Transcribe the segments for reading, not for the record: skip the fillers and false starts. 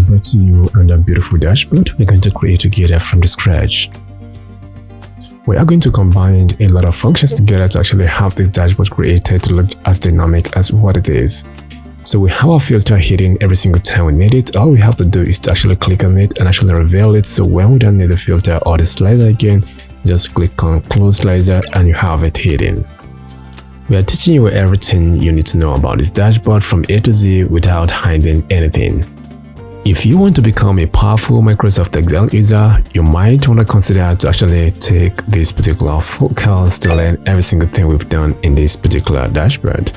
brought to you another beautiful dashboard we're going to create together from the scratch. We are going to combine a lot of functions together to actually have this dashboard created to look as dynamic as what it is. So we have our filter hidden every single time we need it. All we have to do is to actually click on it and actually reveal it. So when we don't need the filter or the slider again, just click on close slider and you have it hidden. We are teaching you everything you need to know about this dashboard from A to Z without hiding anything. If you want to become a powerful Microsoft Excel user, you might want to consider to actually take this particular full course to learn every single thing we've done in this particular dashboard.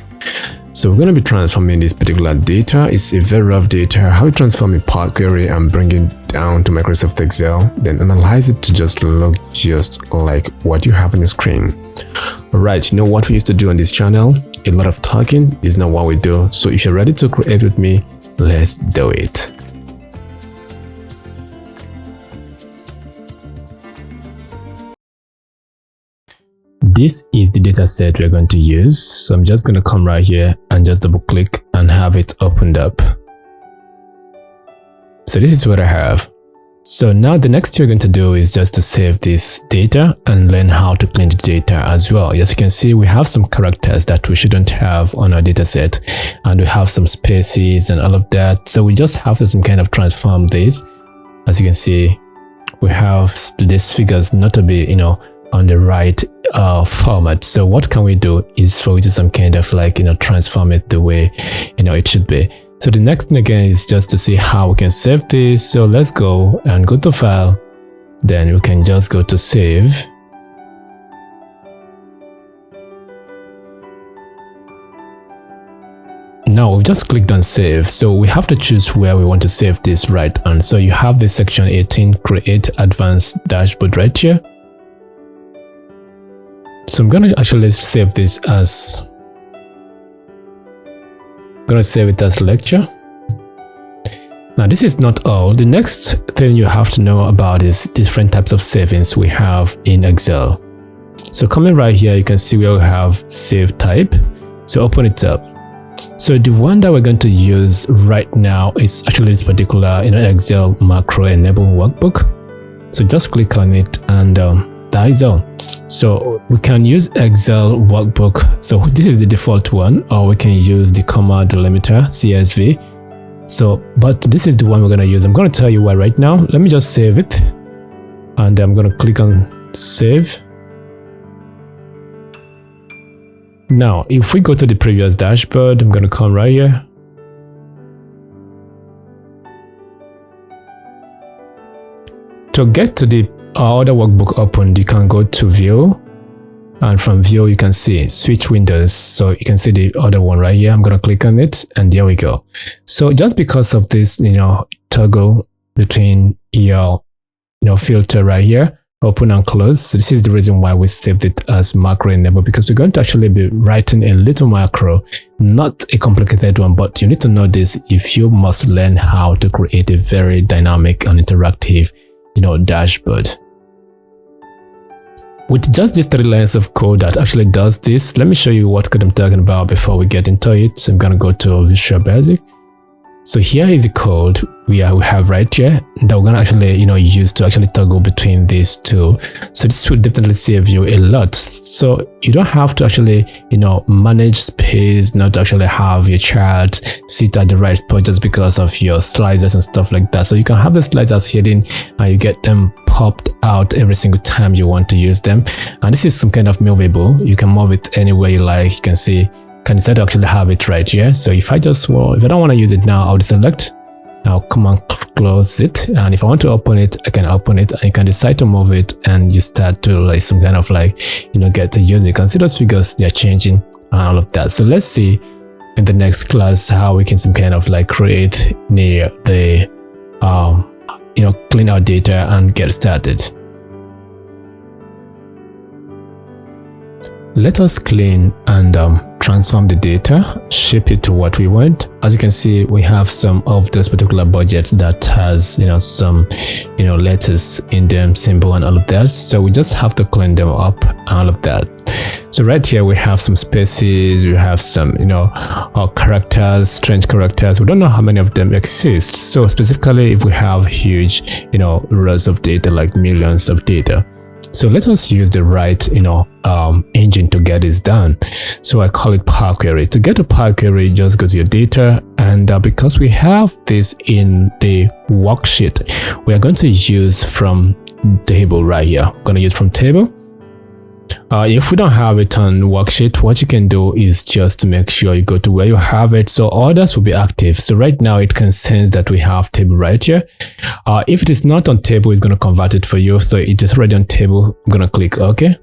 So we're going to be transforming this particular data. It's a very rough data. How we transform a Power Query and bring it down to Microsoft Excel, then analyze it to just look just like what you have on the screen. Alright, you know what we used to do on this channel? A lot of talking is not what we do. So if you're ready to create with me, let's do it. This is the data set we're going to use. So I'm just going to come right here and just double click and have it opened up. So this is what I have. So now the next thing we're going to do is just to save this data and learn how to clean the data as well. As you can see, we have some characters that we shouldn't have on our data set, and we have some spaces and all of that. So we just have to some kind of transform this. As you can see, we have these figures not to be, on the right format. So what can we do is for we to some kind of like, transform it the way, it should be. So the next thing again is just to see how we can save this. So let's go and go to file. Then we can just go to save. Now we've just clicked on save. So we have to choose where we want to save this, right? And so you have this section 18, create advanced dashboard right here. So I'm going to actually save this as, lecture. Now this is not all. The next thing you have to know about is different types of savings we have in Excel. So coming right here, you can see we all have save type. So open it up. So the one that we're going to use right now is actually this particular Excel macro enable workbook. So just click on it and that is all. So we can use Excel workbook. So this is the default one, or we can use the comma delimiter CSV. So, but this is the one we're going to use. I'm going to tell you why right now. Let me just save it. And I'm going to click on save. Now, if we go to the previous dashboard, I'm going to come right here. To get to the other workbook opened, you can go to view, and from view you can see switch windows. So you can see the other one right here. I'm going to click on it and there we go. So just because of this toggle between your filter right here, open and close. So this is the reason why we saved it as macro enable, because we're going to actually be writing a little macro, not a complicated one, but you need to know this if you must learn how to create a very dynamic and interactive dashboard. With just these 3 lines of code that actually does this, let me show you what code I'm talking about before we get into it. So I'm going to go to Visual Basic. So here is the code we have right here that we're going to actually use to actually toggle between these two. So this will definitely save you a lot. So you don't have to actually manage space, not actually have your chart sit at the right spot just because of your sliders and stuff like that. So you can have the sliders hidden and you get them popped out every single time you want to use them. And this is some kind of movable. You can move it anywhere you like. You can see, can decide to actually have it right here. So if I don't want to use it now, I'll deselect. I'll come and close it, and if I want to open it, I can open it, and you can decide to move it, and you start to like some kind of get to use it. You can see those figures, they're changing and all of that. So let's see in the next class how we can some kind of create the clean our data and get started. Let us clean and transform the data, shape it to what we want. As you can see, we have some of those particular budgets that has, some, letters in them, symbol and all of that. So we just have to clean them up, all of that. So right here, we have some spaces, we have some, characters, strange characters. We don't know how many of them exist. So specifically, if we have huge, rows of data, like millions of data. So let us use the right, engine to get this done. So I call it Power Query. To get to Power Query, just go to your data, and because we have this in the worksheet, we are going to use from table right here. We're going to use from table. If we don't have it on worksheet, what you can do is just to make sure you go to where you have it, so orders will be active. So right now it can sense that we have table right here. If it is not on table, it's going to convert it for you. So it is already on table. I'm going to click OK.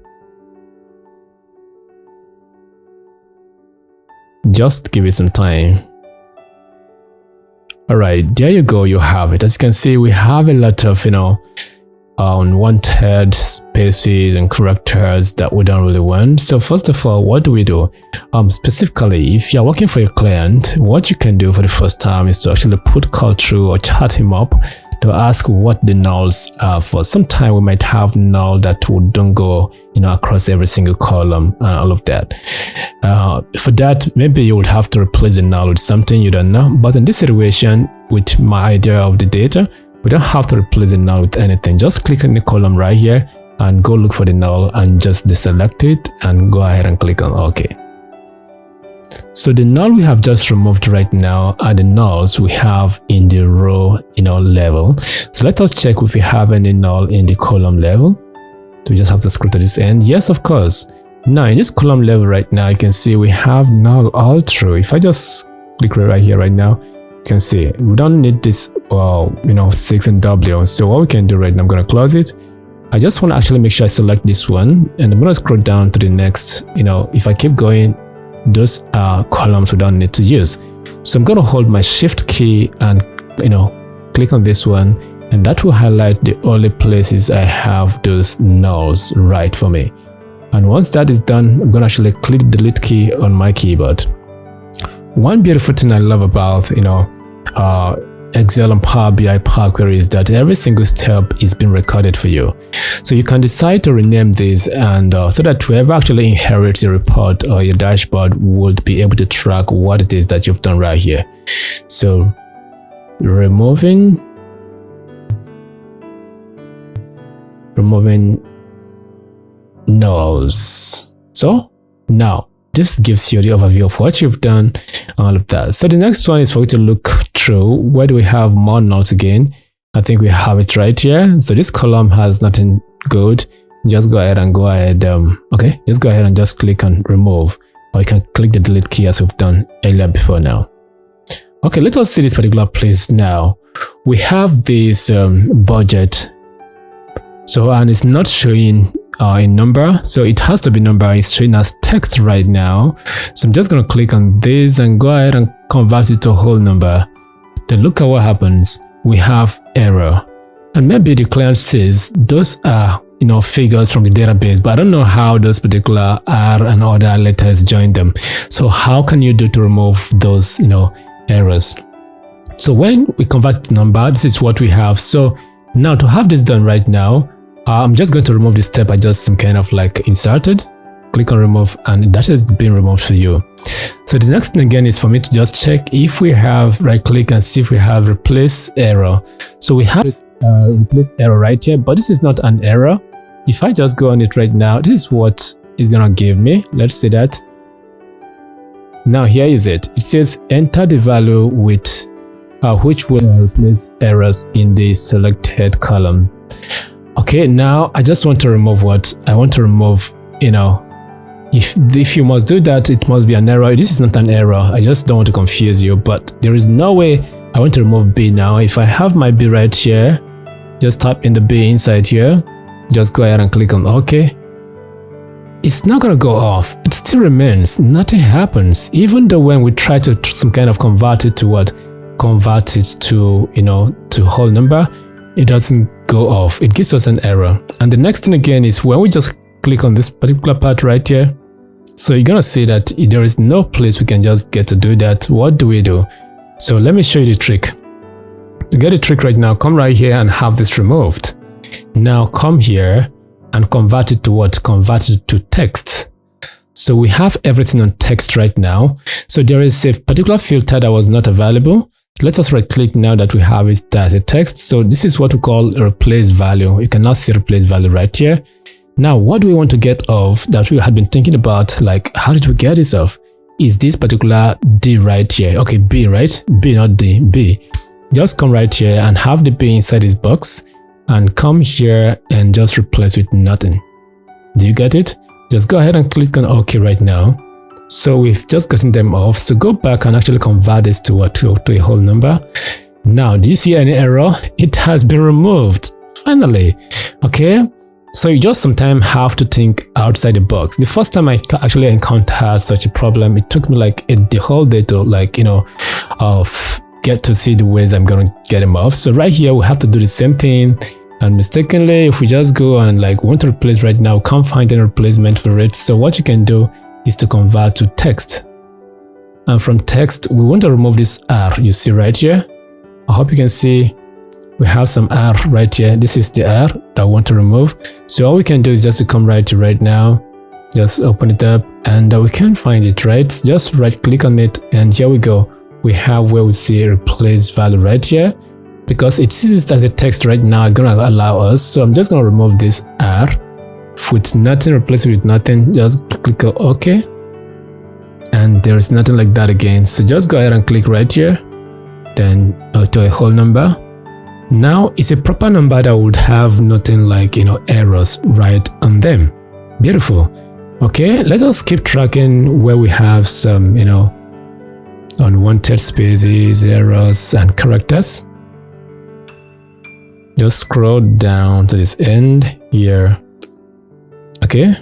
Just give it some time. All right, there you go. You have it. As you can see, we have a lot of unwanted spaces and characters that we don't really want. So first of all, what do we do? Specifically, if you're working for a client, what you can do for the first time is to actually put call through or chat him up to ask what the nulls are for. Sometimes we might have null that don't go across every single column and all of that. For that, maybe you would have to replace the null with something you don't know. But in this situation, with my idea of the data, we don't have to replace the null with anything. Just click on the column right here and go look for the null and just deselect it and go ahead and click on OK. So the null we have just removed right now are the nulls we have in the row level. So let us check if we have any null in the column level. So we just have to scroll to this end. Yes, of course. Now in this column level right now, you can see we have null all through. If I just click right here right now, you can see we don't need this 6 and W. So what we can do right now, I'm going to close it. I just want to actually make sure I select this one, and I'm going to scroll down to the next. If I keep going, those are columns we don't need to use. So I'm going to hold my shift key and click on this one, and that will highlight the only places I have those nulls right for me. And once that is done, I'm going to actually click the delete key on my keyboard. One beautiful thing I love about Excel and Power BI Power Query is that every single step is being recorded for you. So you can decide to rename this, and so that whoever actually inherits your report or your dashboard would be able to track what it is that you've done right here. So removing nulls. So now this gives you the overview of what you've done, all of that. So the next one is for you to look through. Where do we have more nulls again? I think we have it right here. So this column has nothing good. Just go ahead and okay, just go ahead and just click on remove, or you can click the delete key as we've done earlier before now. Okay, let us see this particular place now. We have this budget. So, and it's not showing in number, so it has to be number. It's showing as text right now. So I'm just going to click on this and go ahead and convert it to a whole number. Then look at what happens. We have error, and maybe the client says those are figures from the database, but I don't know how those particular R and other letters join them. So how can you do to remove those errors? So when we convert the number, this is what we have. So now to have this done right now, I'm just going to remove this step I just some kind of inserted. Click on remove, and that has been removed for you. So the next thing again is for me to just check if we have, right click and see if we have replace error. So we have replace error right here, but this is not an error. If I just go on it right now, this is what it's gonna give me. Let's see that. Now here is it. It says enter the value with which will replace errors in the selected column. Okay, now I just want to remove what I want to remove. If you must do that, it must be an error. This is not an error. I just don't want to confuse you, but there is no way I want to remove B now. If I have my B right here, just type in the B inside here. Just go ahead and click on OK. It's not going to go off. It still remains. Nothing happens. Even though when we try to some kind of convert it to to whole number, it doesn't go off. It gives us an error. And the next thing again is when we just click on this particular part right here, So you're gonna see that there is no place we can just get to do that. What do we do? So let me show you the trick. To get the trick right now, come right here and have this removed. Now come here and convert it to what? Convert it to text. So we have everything on text right now. So there is a particular filter that was not available. Let us right click now that we have it as a text. So this is what we call a replace value. You can now see replace value right here. Now, what do we want to get off that we had been thinking about, like how did we get this off? Is this particular D right here? Okay, B, right? B, not D, B. Just come right here and have the B inside this box and come here and just replace with nothing. Do you get it? Just go ahead and click on OK right now. So we've just gotten them off. So go back and actually convert this to what? To a whole number. Now, do you see any error? It has been removed. Finally. Okay. So you just sometimes have to think outside the box. The first time I actually encountered such a problem, it took me like the whole day to get to see the ways I'm going to get them off. So right here, we have to do the same thing. And mistakenly, if we just go and want to replace right now, can't find any replacement for it. So what you can do is to convert to text. And from text, we want to remove this R you see right here. I hope you can see we have some R right here. This is the R that I want to remove. So all we can do is just to come right now, just open it up, and we can find it, right? Just right click on it, and here we go. We have where we see replace value right here. Because it sees it as a text right now, it's going to allow us. So I'm just going to remove this R with nothing, replace it with nothing. Just click on OK. And there is nothing like that again. So just go ahead and click right here. Then to a whole number. Now it's a proper number that would have nothing like, errors right on them. Beautiful. Okay, let us keep tracking where we have some, unwanted spaces, errors, and characters. Just scroll down to this end here. Okay.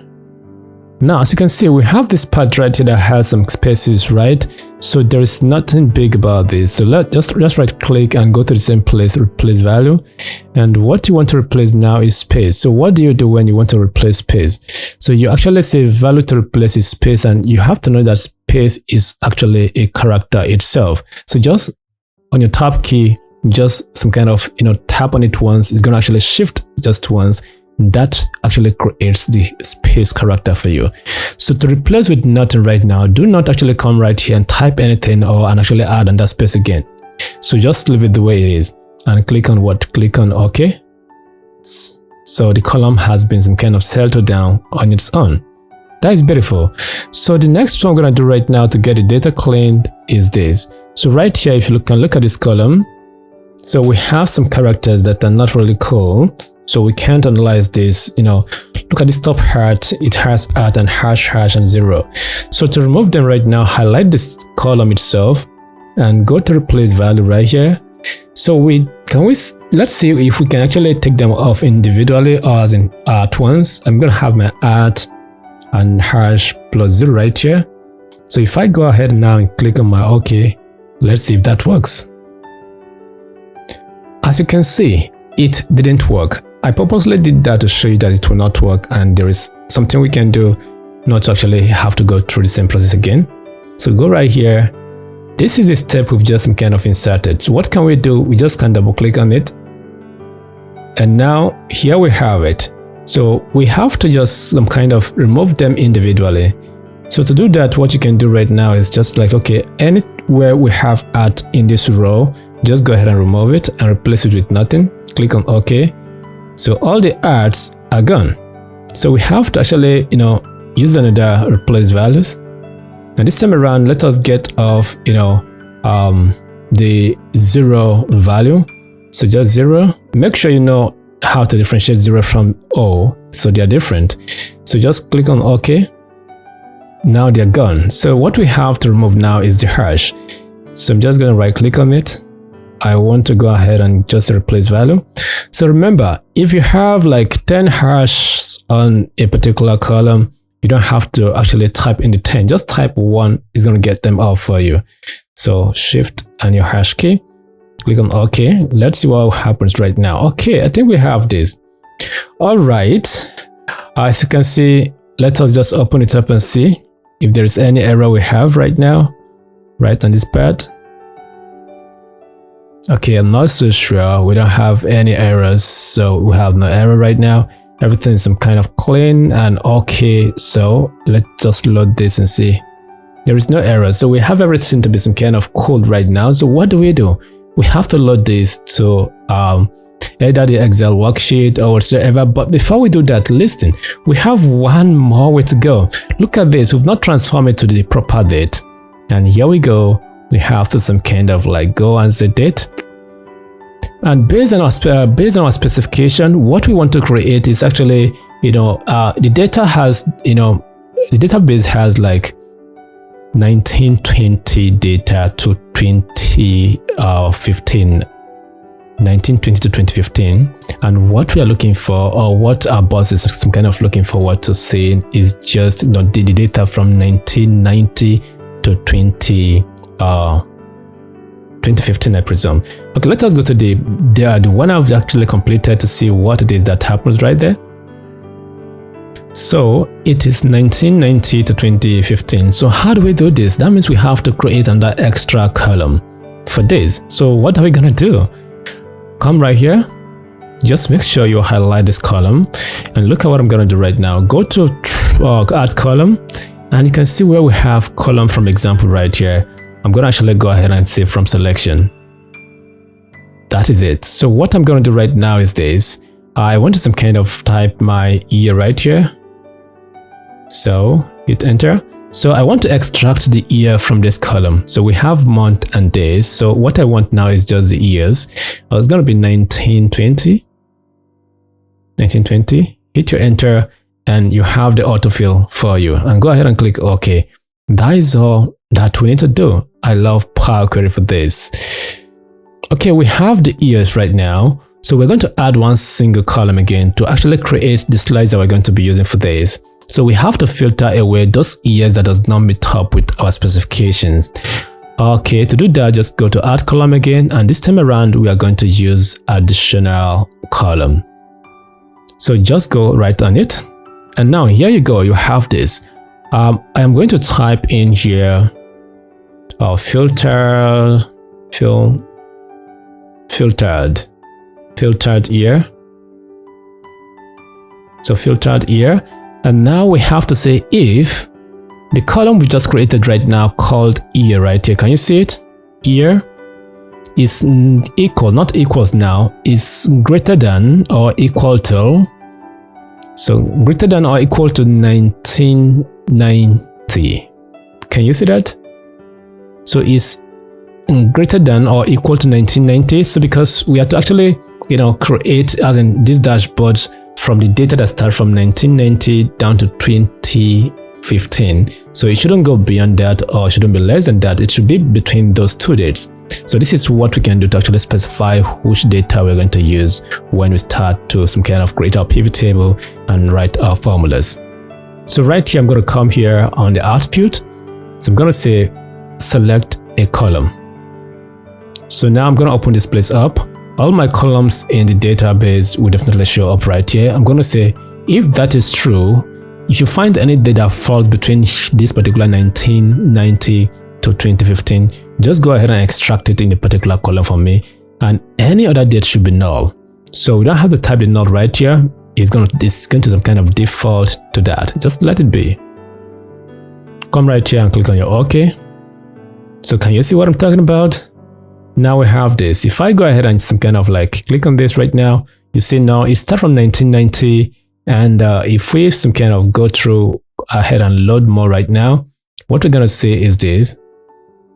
Now, as you can see, we have this part right here that has some spaces, right? So there is nothing big about this. So let's just right click and go to the same place, replace value. And what you want to replace now is space. So what do you do when you want to replace space? So you actually say value to replace is space, and you have to know that space is actually a character itself. So just on your tab key, just some kind of tap on it once. It's going to actually shift just once. That actually creates the space character for you. So to replace with nothing right now, do not actually come right here and type anything and actually add on that space again. So just leave it the way it is and click on what? Click on OK. So the column has been some kind of settled down on its own. That is beautiful. So the next one I'm going to do right now to get the data cleaned is this. So right here, if you can look at this column, so we have some characters that are not really cool. So we can't analyze this, look at this top heart, it has at and hash and 0. So to remove them right now, highlight this column itself and go to replace value right here. So let's see if we can actually take them off individually or as in at once. I'm going to have my at and hash plus 0 right here. So if I go ahead now and click on my OK, let's see if that works. As you can see, it didn't work. I purposely did that to show you that it will not work, and there is something we can do not to actually have to go through the same process again. So go right here. This is the step we've just kind of inserted. So what can we do? We just can double click on it. And now here we have it. So we have to just some kind of remove them individually. So to do that, what you can do right now is just okay, anywhere we have at in this row, just go ahead and remove it and replace it with nothing. Click on OK. So all the arts are gone. So we have to actually, use another replace values. And this time around, let us get off, the 0 value. So just 0. Make sure you know how to differentiate 0 from O. So they are different. So just click on OK. Now they're gone. So what we have to remove now is the hash. So I'm just going to right click on it. I want to go ahead and just replace value. So remember, if you have like 10 hashes on a particular column, you don't have to actually type in the 10. Just type 1 is going to get them off for you. So shift and your hash key. Click on OK. Let's see what happens right now. Okay, I think we have this. All right. As you can see, let us just open it up and see. if there is any error we have right now, right on this part. Okay, I'm not so sure. We don't have any errors, so we have no error right now. Everything is some kind of clean and okay. So let's just load this and see. There is no error, so we have everything to be some kind of code right now. So what do? We have to load this to either the Excel worksheet or whatsoever. But before we do that, listen, we have one more way to go. Look at this. We've not transformed it to the proper date, and here we go. We have to some kind of like go and set date. And based on our specification, what we want to create is actually, the data has, the database has like 1920 data to 2015, 1920 to 2015. And what we are looking for, or what our boss is some kind of looking forward to seeing, is just the data from 1990 to 2015, I presume. Okay, let us go to the one I've actually completed to see what it is that happens right there. So it is 1990 to 2015. So how do we do this? That means we have to create another extra column for this. So what are we gonna do? Come right here. Just make sure you highlight this column and look at what I'm gonna do right now. Go to add column, and you can see where we have column from example right here. I'm going to actually go ahead and save from selection. That is it. So what I'm going to do right now is this. I want to some kind of type my year right here. So hit enter. So I want to extract the year from this column. So we have month and days. So what I want now is just the years. It's going to be 1920. 1920. Hit your enter and you have the autofill for you. And go ahead and click OK. That is all that we need to do. I love Power Query for this. Okay, we have the years right now. So we're going to add one single column again to actually create the slides that we're going to be using for this. So we have to filter away those years that does not meet up with our specifications. Okay, to do that, just go to add column again, and this time around we are going to use additional column. So just go right on it, and now here you go, you have this. I am going to type in here filtered year. So filtered year, and now we have to say if the column we just created right now called year right here, can you see it? Year is equal, not equals now, is greater than or equal to, so greater than or equal to 1990. Can you see that? So it's greater than or equal to 1990. So because we have to actually, create as in this dashboard from the data that starts from 1990 down to 2015. So it shouldn't go beyond that, or it shouldn't be less than that. It should be between those two dates. So this is what we can do to actually specify which data we're going to use when we start to some kind of create our pivot table and write our formulas. So right here, I'm going to come here on the output. So I'm going to say select a column. So now I'm going to open this place up. All my columns in the database will definitely show up right here. I'm going to say if that is true, if you find any data that falls between this particular 1990 to 2015, just go ahead and extract it in the particular column for me, and any other date should be null. So we don't have to type the null right here. It's going to some kind of default to that. Just let it be. Come right here and click on your OK. So can you see what I'm talking about? Now we have this. If I go ahead and some kind of like click on this right now, you see now it starts from 1990, and if we some kind of go through ahead and load more right now, what we're going to see is this.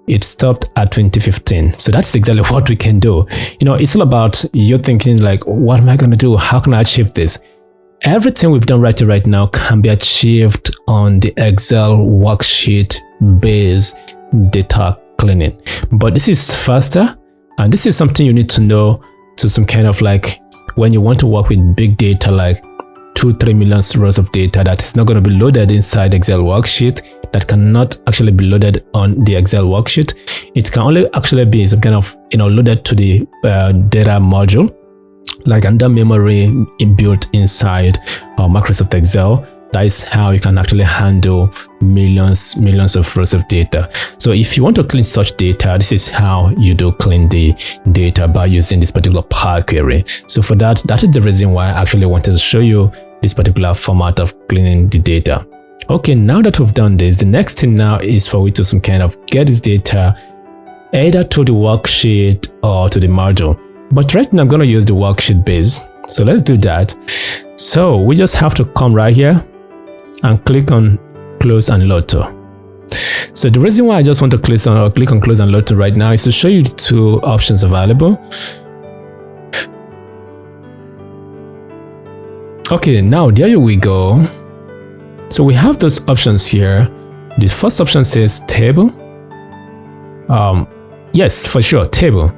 It stopped at 2015. So that's exactly what we can do. It's all about you thinking like, what am I going to do? How can I achieve this? Everything we've done right now can be achieved on the Excel worksheet based data cleaning. But this is faster, and this is something you need to know to some kind of like when you want to work with big data like 2-3 million rows of data that is not going to be loaded inside Excel worksheet, that cannot actually be loaded on the Excel worksheet. It can only actually be some kind of loaded to the data module, like under memory built inside Microsoft Excel. That is how you can actually handle millions of rows of data. So if you want to clean such data, this is how you do clean the data, by using this particular Power Query. So for that is the reason why I actually wanted to show you this particular format of cleaning the data. Okay, now that we've done this, the next thing now is for we to some kind of get this data either to the worksheet or to the module. But right now I'm going to use the worksheet base. So let's do that. So we just have to come right here and click on close and load to. So the reason why I just want to click on close and load to right now is to show you the two options available. Okay, now there we go. So we have those options here. The first option says table. Yes, for sure, table.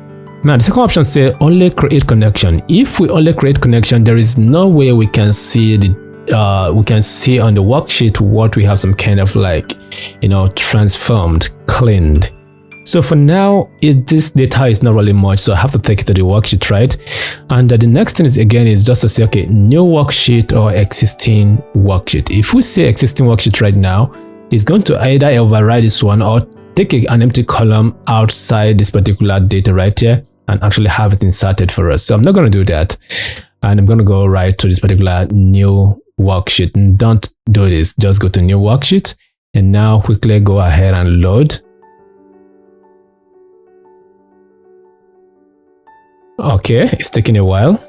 Now the second option says only create connection. If we only create connection, there is no way we can see the on the worksheet what we have some kind of like, transformed, cleaned. So for now, this data is not really much, so I have to take it to the worksheet, right? And the next thing is just to say, okay, new worksheet or existing worksheet. If we say existing worksheet right now, it's going to either override this one or take an empty column outside this particular data right here and actually have it inserted for us. So I'm not going to do that. And I'm going to go right to this particular new worksheet. And don't do this. Just go to new worksheet. And now quickly go ahead and load. Okay, it's taking a while.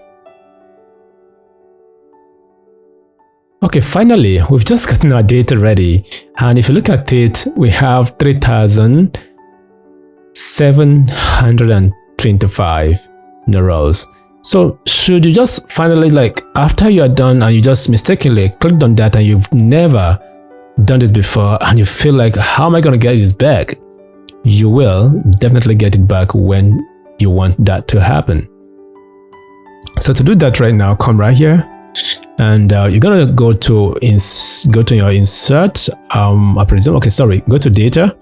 Okay, finally, we've just gotten our data ready. And if you look at it, we have 3,725 rows. So should you just finally, like, after you are done and you just mistakenly clicked on that and you've never done this before and you feel like, how am I going to get this back? You will definitely get it back when you want that to happen. So to do that right now, come right here and you're gonna go to your insert. I presume, okay, sorry, go to data,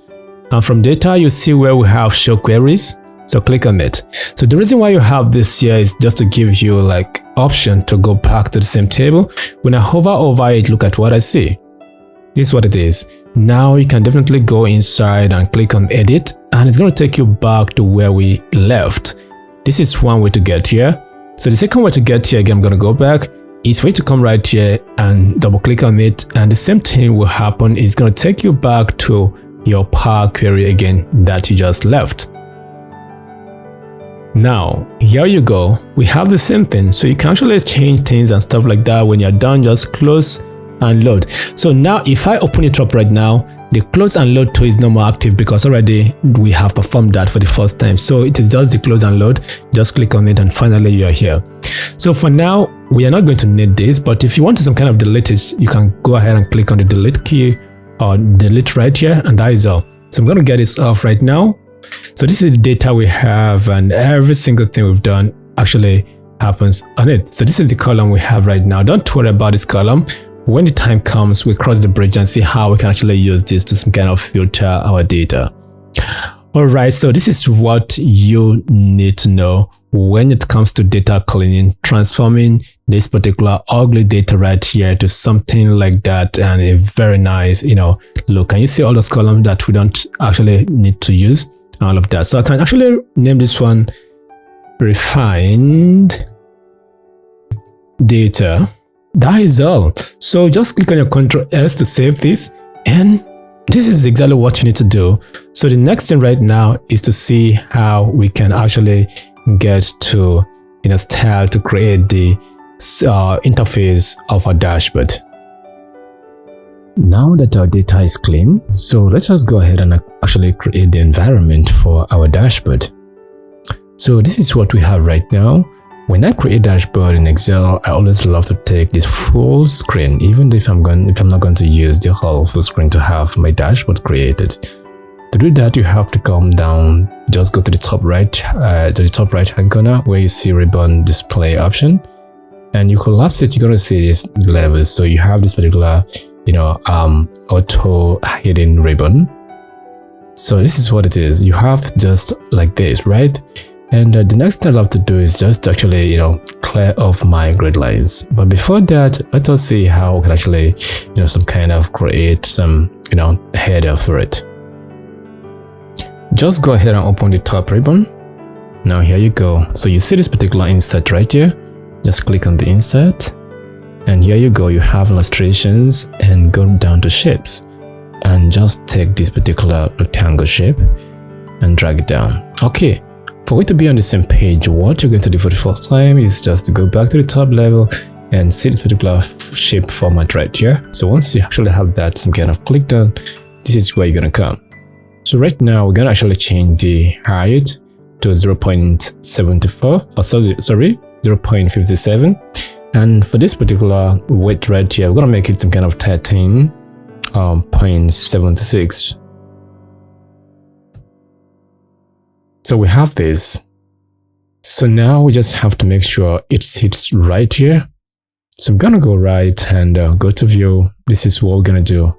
and from data you see where we have show queries. So click on it. So the reason why you have this here is just to give you like option to go back to the same table. When I hover over it, look at what I see. This is what it is. Now you can definitely go inside and click on edit, and it's going to take you back to where we left. This is one way to get here. So the second way to get here, again, I'm going to go back, is for you to come right here and double click on it, and the same thing will happen. It's going to take you back to your Power Query again that you just left. Now here you go, we have the same thing, so you can actually change things and stuff like that. When you're done, just close and load. So now if I open it up right now, the close and load tool is no more active because already we have performed that for the first time. So it is just the close and load. Just click on it and finally you are here. So for now, we are not going to need this, but if you want to some kind of delete it, you can go ahead and click on the delete key or delete right here, and that is all. So I'm going to get this off right now. So this is the data we have, and every single thing we've done actually happens on it. So this is the column we have right now. Don't worry about this column. When the time comes, we cross the bridge and see how we can actually use this to some kind of filter our data. All right, so this is what you need to know when it comes to data cleaning, transforming this particular ugly data right here to something like that, and a very nice, look. Can you see all those columns that we don't actually need to use? All of that. So I can actually name this one refined data. That is all. So just click on your Ctrl S to save this, and this is exactly what you need to do. So the next thing right now is to see how we can actually get to style to create the interface of our dashboard. Now that our data is clean, so let's just go ahead and actually create the environment for our dashboard. So this is what we have right now. When I create a dashboard in Excel, I always love to take this full screen, even if I'm not going to use the whole full screen to have my dashboard created. To do that, you have to come down, just go to the top right hand corner where you see ribbon display option, and you collapse it. You're going to see these levels. So you have this particular auto hidden ribbon. So this is what it is. You have just like this, right? And the next thing I love to do is just actually, clear off my grid lines. But before that, let us see how we can actually, some kind of create some, header for it. Just go ahead and open the top ribbon. Now here you go. So you see this particular insert right here. Just click on the insert. And here you go. You have illustrations and go down to shapes. And just take this particular rectangle shape and drag it down. Okay. For it to be on the same page, what you're going to do for the first time is just to go back to the top level and see this particular shape format right here. So once you actually have that some kind of click done, this is where you're going to come. So right now we're going to actually change the height to 0.74 or sorry 0.57, and for this particular width right here we're going to make it some kind of 13.76. So we have this. So now we just have to make sure it sits right here. So I'm gonna go right and go to view. This is what we're gonna do.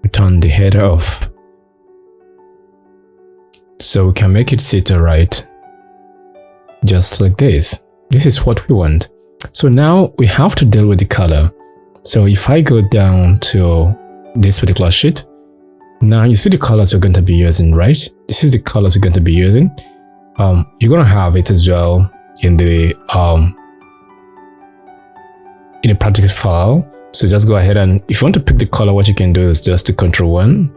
Return the header off. So we can make it sit right, just like this. This is what we want. So now we have to deal with the color. So if I go down to this particular sheet, now you see the colors we're going to be using, right? This is the colors we're going to be using. You're going to have it as well in the practice file. So just go ahead and if you want to pick the color, what you can do is just to Ctrl+1.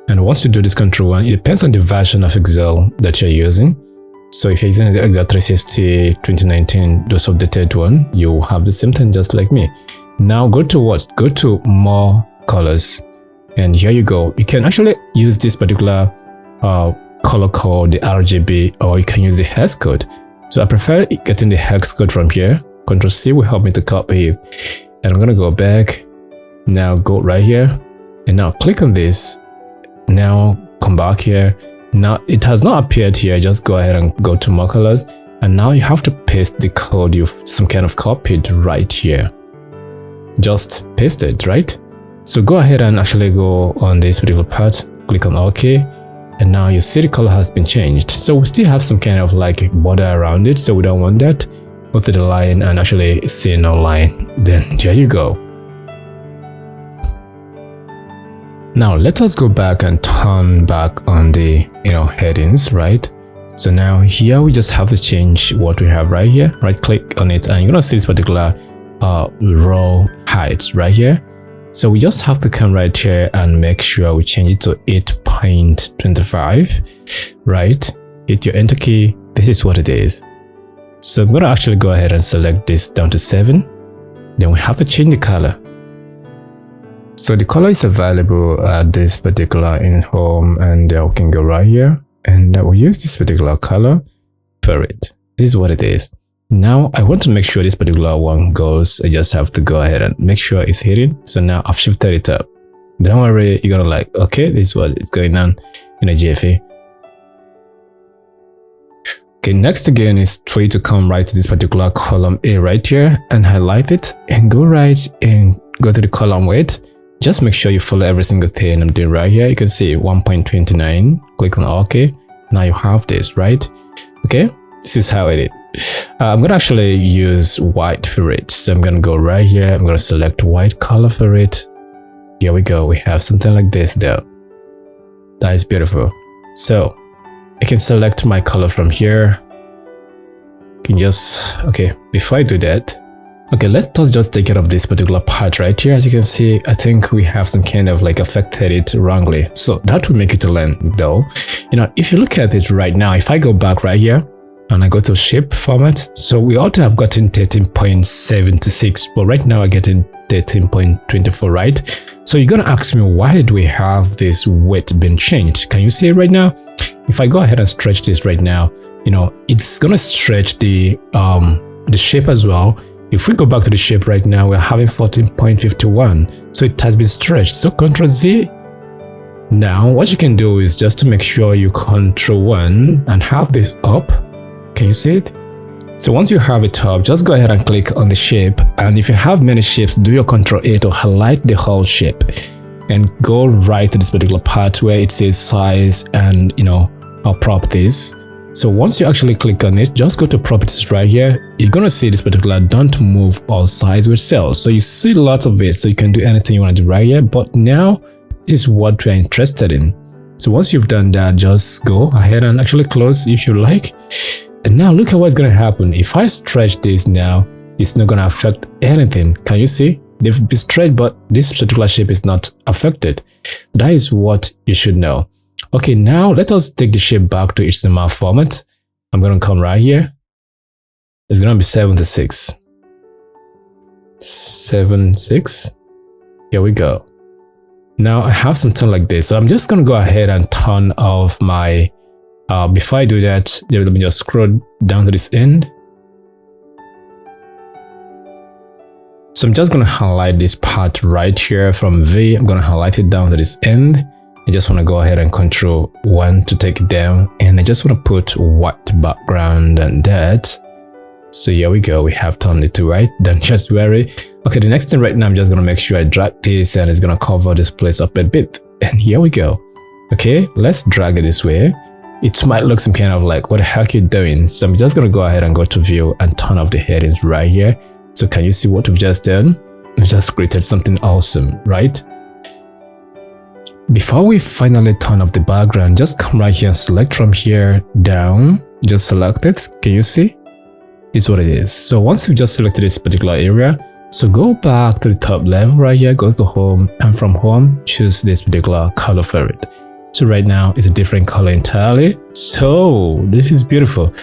And once you do this Ctrl+1, it depends on the version of Excel that you're using. So if you're using the Excel 360 2019, those updated one, you have the same thing just like me. Now go to what? Go to more colors. And here you go. You can actually use this particular color code, the RGB, or you can use the hex code. So I prefer getting the hex code from here. Ctrl+C will help me to copy it. And I'm going to go back. Now go right here. And now click on this. Now come back here. Now it has not appeared here. Just go ahead and go to more colors. And now you have to paste the code you've some kind of copied right here. Just paste it, right? So go ahead and actually go on this particular part, click on OK, and now you see the color has been changed. So we still have some kind of like border around it, so we don't want that. Go to the line and actually see no line. Then there you go. Now let us go back and turn back on the headings, right? So now here we just have to change what we have right here. Right click on it and you're gonna see this particular row height right here. So we just have to come right here and make sure we change it to 8.25, right? Hit your enter key. This is what it is. So I'm going to actually go ahead and select this down to 7. Then we have to change the color. So the color is available at this particular in home, and we can go right here and we'll use this particular color for it. This is what it is. Now I want to make sure this particular one goes. I just have to go ahead and make sure it's hidden. So now I've shifted it up. Don't worry, you're gonna like, okay, this is what is going on in a jiffy. Okay, next again is for you to come right to this particular column A right here and highlight it and go right and go to the column weight. Just make sure you follow every single thing I'm doing right here. You can see 1.29. Click on OK. Now you have this, right? Okay, this is how it is. I'm gonna actually use white for it, so I'm gonna go right here. I'm gonna select white color for it. Here we go. We have something like this there. That is beautiful. So I can select my color from here. You can just before I do that, let us just take care of this particular part right here. As you can see, I think we have some kind of like affected it wrongly, so that will make it to land though. If you look at it right now, if I go back right here and I go to shape format, so we ought to have gotten 13.76, but right now I'm getting 13.24, right? So you're gonna ask me, why did we have this width been changed? Can you see it right now? If I go ahead and stretch this right now, it's gonna stretch the shape as well. If we go back to the shape right now, we're having 14.51, so it has been stretched. So Ctrl+Z. Now what you can do is just to make sure you Ctrl+1 and have this up. Can you see it? So once you have it up, just go ahead and click on the shape, and if you have many shapes, do your Ctrl+A to highlight the whole shape and go right to this particular part where it says size and I'll properties. So once you actually click on it, just go to properties right here. You're going to see this particular don't move all size with cells. So you see lots of it. So you can do anything you want to do right here. But now this is what we're interested in. So once you've done that, just go ahead and actually close if you like. And now look at what's going to happen. If I stretch this now, it's not going to affect anything. Can you see? They've been stretched, but this particular shape is not affected. That is what you should know. Okay, now let us take the shape back to HTML format. I'm going to come right here. It's going to be 76. 76. Here we go. Now I have something like this. So I'm just going to go ahead and turn off my, before I do that, let me just scroll down to this end. So I'm just going to highlight this part right here from V. I'm going to highlight it down to this end. I just want to go ahead and Control 1 to take it down. And I just want to put white background and that. So here we go. We have turned it to white. Then just worry. Okay, the next thing right now, I'm just going to make sure I drag this and it's going to cover this place up a bit. And here we go. Okay, let's drag it this way. It might look some kind of like, what the heck are you doing? So I'm just going to go ahead and go to view and turn off the headings right here. So can you see what we've just done? We've just created something awesome, right? Before we finally turn off the background, just come right here and select from here down. Just select it. Can you see? It's what it is. So once you've just selected this particular area, so go back to the top level right here, go to home, and from home, choose this particular color for it. So right now, it's a different color entirely. So this is beautiful.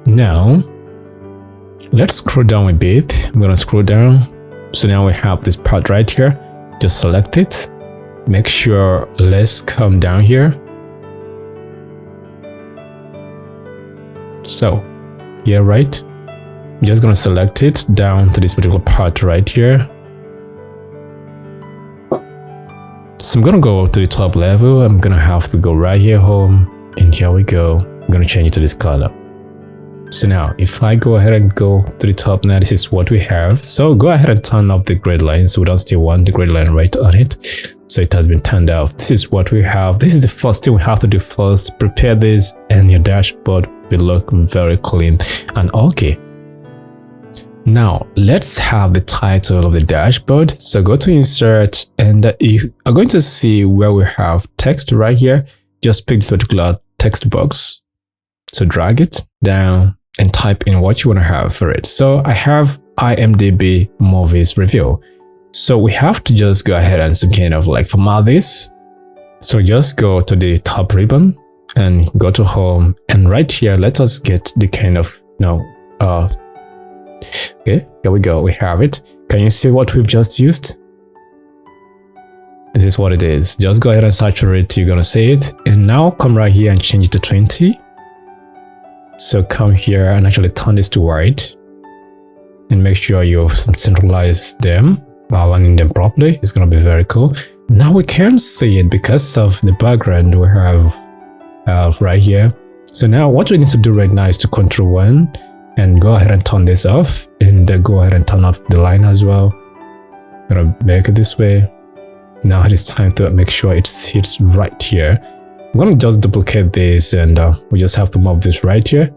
Now, let's scroll down a bit. I'm going to scroll down. So now we have this part right here. Just select it. Make sure, let's come down here. So, here, right? I'm just going to select it down to this particular part right here. So I'm going to go to the top level. I'm going to have to go right here, home. And here we go. I'm going to change it to this color. So now, if I go ahead and go to the top now, this is what we have. So go ahead and turn off the grid line. So we don't still want the grid line right on it. So it has been turned off. This is what we have. This is the first thing we have to do first. Prepare this and your dashboard will look very clean and okay. Now, let's have the title of the dashboard. So go to insert and you are going to see where we have text right here. Just pick this particular text box. So drag it down and type in what you want to have for it. So I have IMDb movies review. So we have to just go ahead and some kind of like format this. So just go to the top ribbon and go to home, and right here, let us get the kind of, okay, here we go. We have it. Can you see what we've just used? This is what it is. Just go ahead and saturate. You're going to see it. And now come right here and change it to 20. So come here and actually turn this to white and make sure you centralize them by aligning them properly. It's going to be very cool. Now we can see it because of the background we have right here. So now what we need to do right now is to Control 1 and go ahead and turn this off, and go ahead and turn off the line as well. I'm going to make it this way. Now it is time to make sure it sits right here. I'm going to just duplicate this, and we just have to move this right here.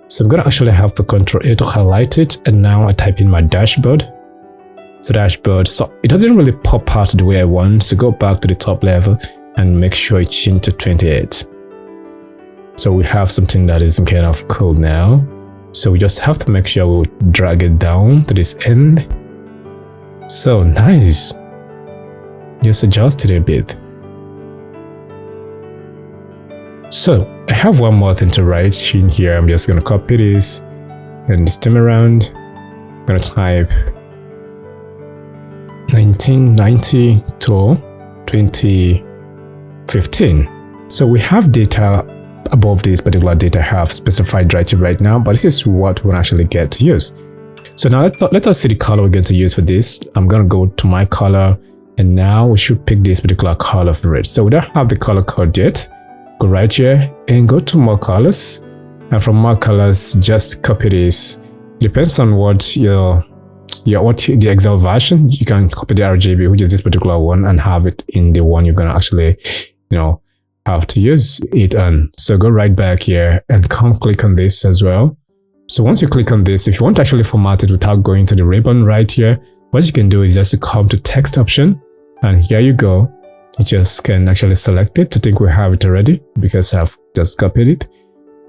So I'm going to actually have to Control A to highlight it, and now I type in my dashboard. So dashboard, so it doesn't really pop out the way I want. So go back to the top level and make sure it change to 28. So we have something that is kind of cool now. So we just have to make sure we drag it down to this end. So nice. Just adjust it a bit. So I have one more thing to write in here. I'm just going to copy this and this time around. I'm going to type 1990 to 2015. So we have data above this particular data I have specified right now, but this is what we'll actually get to use. So now let us see the color we're going to use for this. I'm going to go to my color, and now we should pick this particular color for it. So we don't have the color code yet. Go right here and go to more colors, and from more colors just copy this. It depends on what the Excel version. You can copy the RGB, which is this particular one, and have it in the one you're gonna actually have to use it on. So go right back here and come click on this as well. So once you click on this, if you want to actually format it without going to the ribbon right here, what you can do is just to come to text option, and here you go. You just can actually select it. I think we have it already because I've just copied it.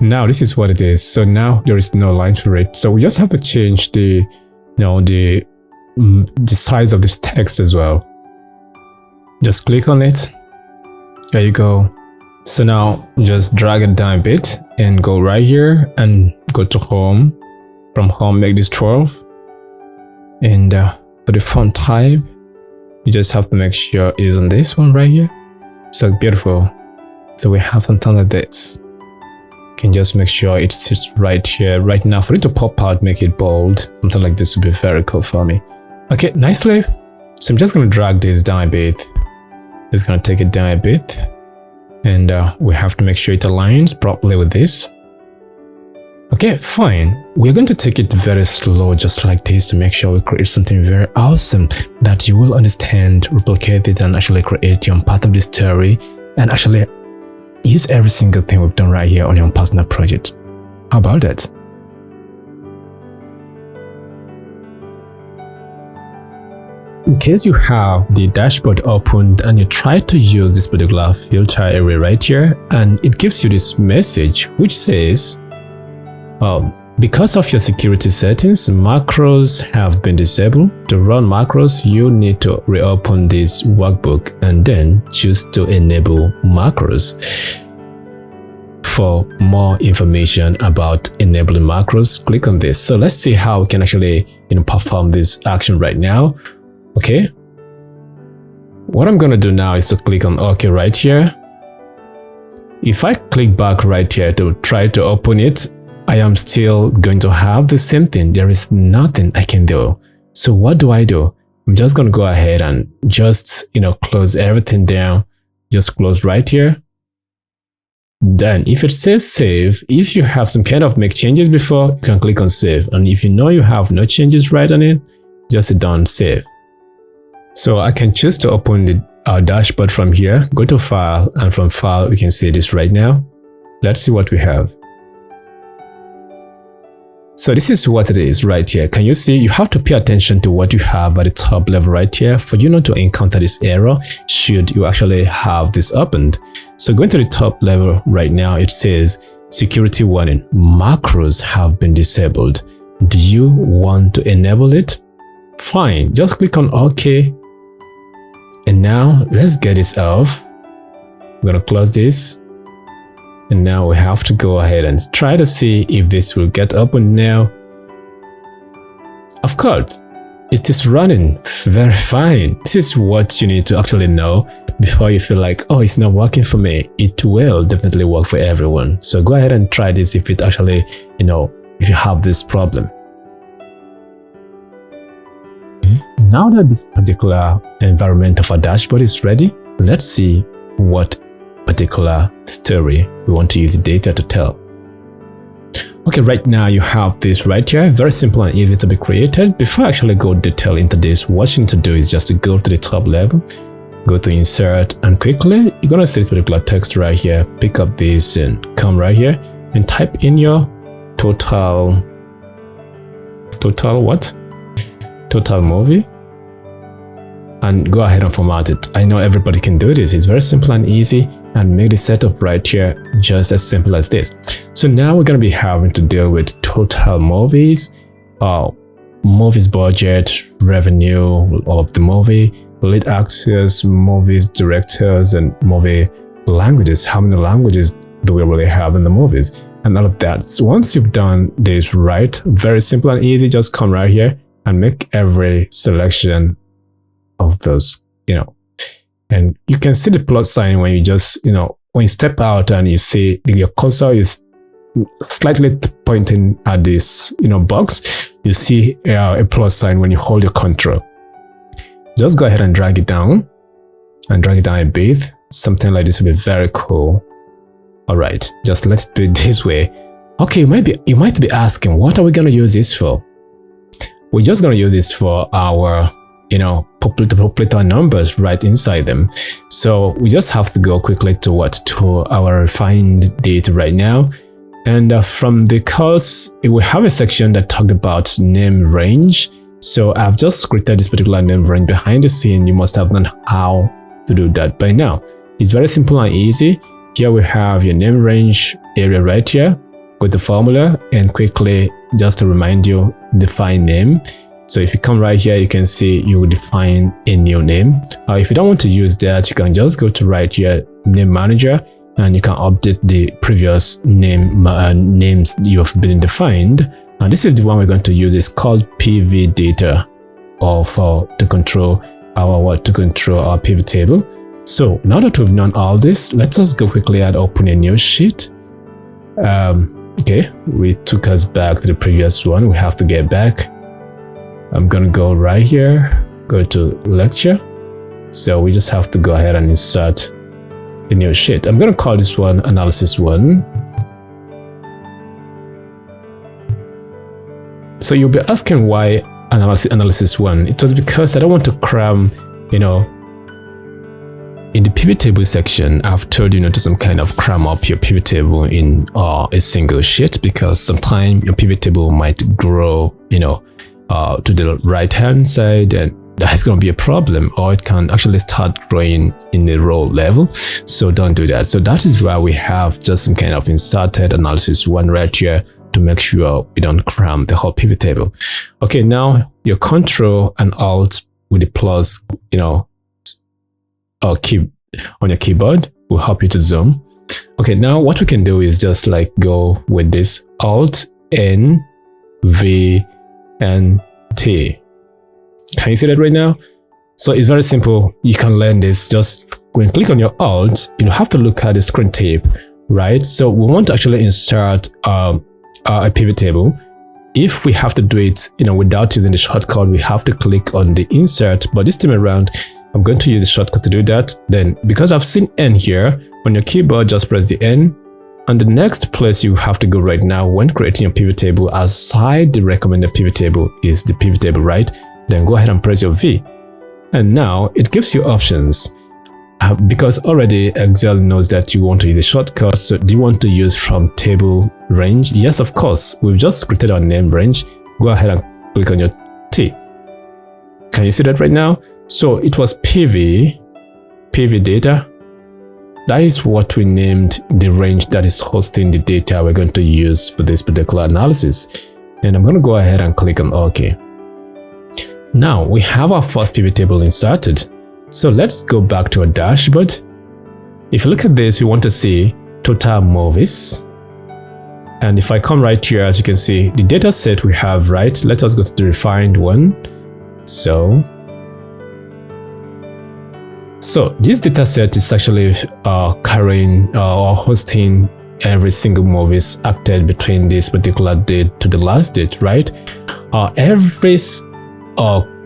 Now this is what it is. So now there is no line for it. So we just have to change the size of this text as well. Just click on it. There you go. So now just drag it down a bit and go right here and go to home. From home, make this 12. And for the font type, you just have to make sure it's on this one right here. So beautiful. So we have something like this. You can just make sure it sits right here. Right now, for it to pop out, make it bold. Something like this would be very cool for me. Okay, nicely. So I'm just going to drag this down a bit. Just going to take it down a bit. And we have to make sure it aligns properly with this. Okay, fine. We're going to take it very slow, just like this, to make sure we create something very awesome that you will understand, replicate it, and actually create your own part of the story, and actually use every single thing we've done right here on your own personal project. How about that? In case you have the dashboard opened and you try to use this particular filter area right here, and it gives you this message which says, because of your security settings, macros have been disabled. To run macros, you need to reopen this workbook and then choose to enable macros. For more information about enabling macros, click on this. So let's see how we can actually perform this action right now. Okay, what I'm gonna do now is to click on OK right here. If I click back right here to try to open it, I am still going to have the same thing. There is nothing I can do. So what do? I'm just gonna go ahead and just close everything down. Just close right here. Then if it says save, if you have some kind of make changes before, you can click on save. And if you know you have no changes right on it, just hit down save. So I can choose to open our dashboard from here, go to file, and from file, we can see this right now. Let's see what we have. So this is what it is right here. Can you see? You have to pay attention to what you have at the top level right here for you not to encounter this error should you actually have this opened. So going to the top level right now, it says security warning, macros have been disabled. Do you want to enable it? Fine, just click on OK. And now let's get this off. I'm gonna close this. And now we have to go ahead and try to see if this will get open now. Of course, it is running very fine. This is what you need to actually know before you feel like, oh, it's not working for me. It will definitely work for everyone. So go ahead and try this if it actually, if you have this problem. Now that this particular environment of our dashboard is ready, let's see what particular story we want to use the data to tell. Okay, right now you have this right here, very simple and easy to be created. Before I actually go detail into this, what you need to do is just to go to the top level, go to insert, and quickly you're gonna see this particular text right here. Pick up this and come right here and type in your total movie, and go ahead and format it. I know everybody can do this. It's very simple and easy, and make the setup right here just as simple as this. So now we're going to be having to deal with total movies, movies budget, revenue of the movie, lead actors, movies directors, and movie languages. How many languages do we really have in the movies? And all of that. So once you've done this right, very simple and easy, just come right here and make every selection of those, and you can see the plus sign when you just, when you step out and you see your cursor is slightly pointing at this, box, you see a plus sign when you hold your control. Just go ahead and drag it down a bit. Something like this will be very cool. All right, just let's do it this way. Okay, you might be asking, what are we going to use this for? We're just going to use this for our populate our numbers right inside them. So we just have to go quickly to our refined data right now. And from the course, we have a section that talked about name range. So I've just created this particular name range behind the scene. You must have known how to do that by now. It's very simple and easy. Here we have your name range area right here with the formula, and quickly, just to remind you, define name. So if you come right here, you can see you will define a new name. If you don't want to use that, you can just go to right here, name manager, and you can update the previous names you have been defined. And this is the one we're going to use. It's called PV data, to control our pivot table. So now that we've done all this, let's just go quickly and open a new sheet. Okay, we took us back to the previous one. We have to get back. I'm gonna go right here, go to lecture. So we just have to go ahead and insert a new sheet. I'm gonna call this one analysis 1. So you'll be asking why analysis 1. It was because I don't want to cram, in the pivot table section, I've told you to some kind of cram up your pivot table in a single sheet, because sometimes your pivot table might grow, to the right hand side, and that's going to be a problem, or it can actually start growing in the row level. So don't do that. So that is why we have just some kind of inserted analysis 1 right here to make sure we don't cram the whole pivot table. Okay, now your Control and Alt with the plus, or key on your keyboard will help you to zoom. Okay, now what we can do is just like go with this Alt N V and T. Can you see that right now? So it's very simple. You can learn this. Just when you click on your Alt, you have to look at the screen tape, right? So we want to actually insert a pivot table. If we have to do it, without using the shortcut, we have to click on the insert. But this time around, I'm going to use the shortcut to do that. Then, because I've seen N here, on your keyboard, just press the N. And the next place you have to go right now when creating your pivot table, aside the recommended pivot table, is the pivot table, right? Then go ahead and press your V. And now it gives you options. Because already Excel knows that you want to use a shortcut. So do you want to use from table range? Yes, of course. We've just created our name range. Go ahead and click on your T. Can you see that right now? So it was PV data. That is what we named the range that is hosting the data we're going to use for this particular analysis. And I'm going to go ahead and click on OK. Now we have our first pivot table inserted. So let's go back to our dashboard. If you look at this, we want to see total movies. And if I come right here, as you can see, the data set we have, right? Let us go to the refined one. So this data set is actually carrying or hosting every single movies acted between this particular date to the last date, right? Every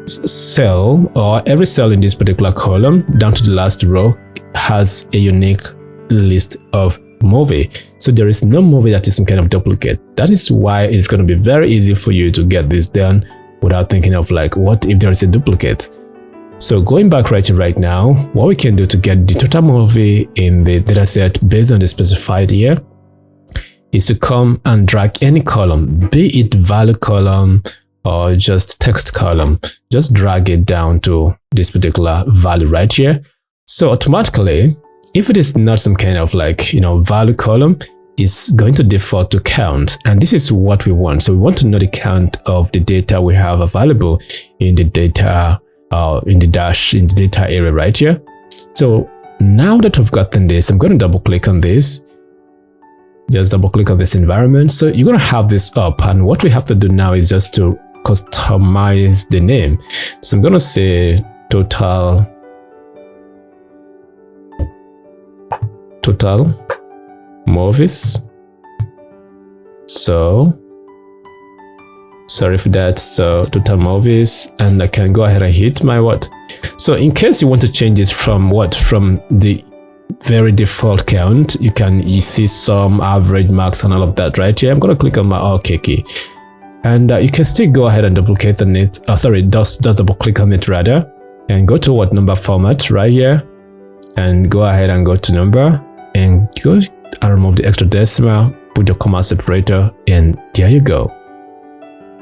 cell or every cell in this particular column down to the last row has a unique list of movie. So there is no movie that is some kind of duplicate. That is why it's going to be very easy for you to get this done without thinking of like, what if there is a duplicate? So going back right now, what we can do to get the total movie in the dataset based on the specified year is to come and drag any column, be it value column or just text column. Just drag it down to this particular value right here. So automatically, if it is not some kind of like, value column, it's going to default to count. And this is what we want. So we want to know the count of the data we have available in the data in the data area right here. So now that we've gotten this, I'm going to double click on this. Just double click on this environment. So you're going to have this up, and what we have to do now is just to customize the name. So I'm going to say total movies. So sorry for that. So total movies, and I can go ahead and hit my what. So in case you want to change this from the very default count, you see some average, max, and all of that right here. I'm going to click on my OK key. And you can still go ahead and duplicate on it. Just double click on it rather, and go to what number format right here, and go ahead and go to number, and go and remove the extra decimal, put your comma separator, and there you go.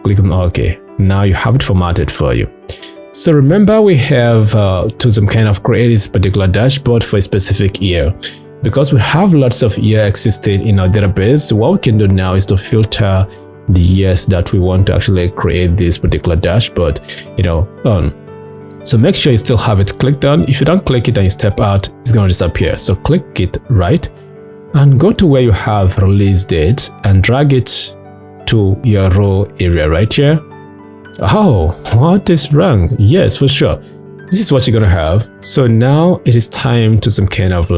Click on OK. Now you have it formatted for you. So remember, we have to some kind of create this particular dashboard for a specific year. Because we have lots of year existing in our database, what we can do now is to filter the years that we want to actually create this particular dashboard, on. So make sure you still have it clicked on. If you don't click it and you step out, it's going to disappear. So click it right and go to where you have release date and drag it to your row area right here. Oh, what is wrong? Yes, for sure. This is what you're going to have. So now it is time to some kind of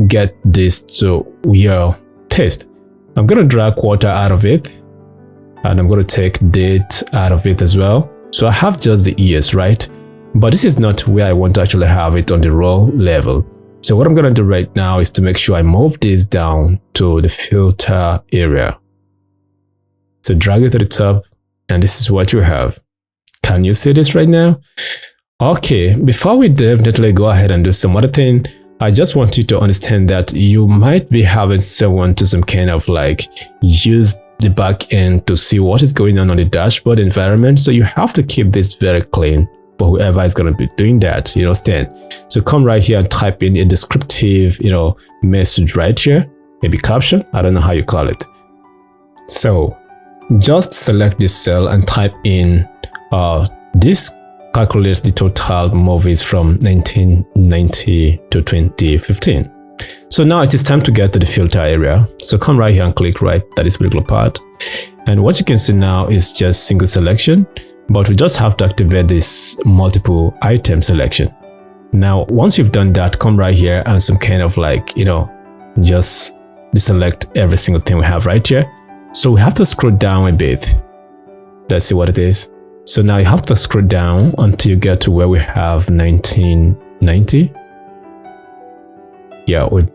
get this to your taste. I'm going to drag quarter out of it, and I'm going to take date out of it as well. So I have just the years, right? But this is not where I want to actually have it on the row level. So what I'm going to do right now is to make sure I move this down to the filter area. So drag it to the top, and this is what you have. Can you see this right now? Okay, before we definitely go ahead and do some other thing, I just want you to understand that you might be having someone to some kind of use the back end to see what is going on the dashboard environment. So you have to keep this very clean for whoever is going to be doing that, you understand? So come right here and type in a descriptive, message right here, maybe caption. I don't know how you call it. So just select this cell and type in this calculates the total movies from 1990 to 2015. So now it is time to get to the filter area. So come right here and click right at this particular part. And what you can see now is just single selection, but we just have to activate this multiple item selection. Now, once you've done that, come right here and some kind of just deselect every single thing we have right here. So we have to scroll down a bit. Let's see what it is. So now you have to scroll down until you get to where we have 1990. Yeah, we've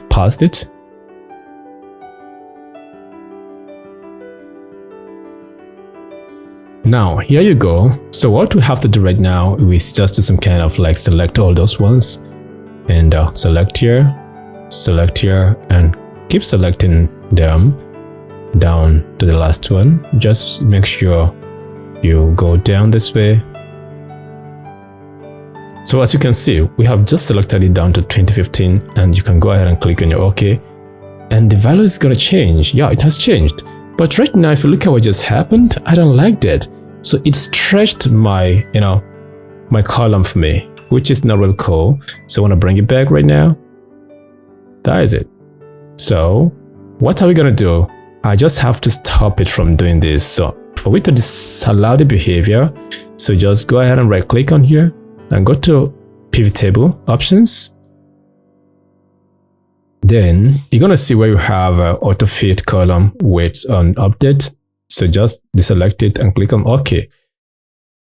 passed it. Now, here you go. So what we have to do right now is just do some kind of select all those ones and select here, and keep selecting them down to the last one. Just make sure you go down this way. So as you can see, we have just selected it down to 2015, and you can go ahead and click on your OK, and the value is going to change. Yeah, it has changed. But right now, if you look at what just happened, I don't like that. So it stretched my, my column for me, which is not really cool. So I want to bring it back right now. That is it. So what are we going to do? I just have to stop it from doing this. So for we to disallow the behavior, so just go ahead and right click on here and go to pivot table options. Then you're going to see where you have auto fit column weights on update. So just deselect it and click on OK.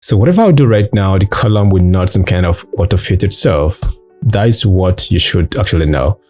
So whatever I do right now, the column will not some kind of auto fit itself. That is what you should actually know.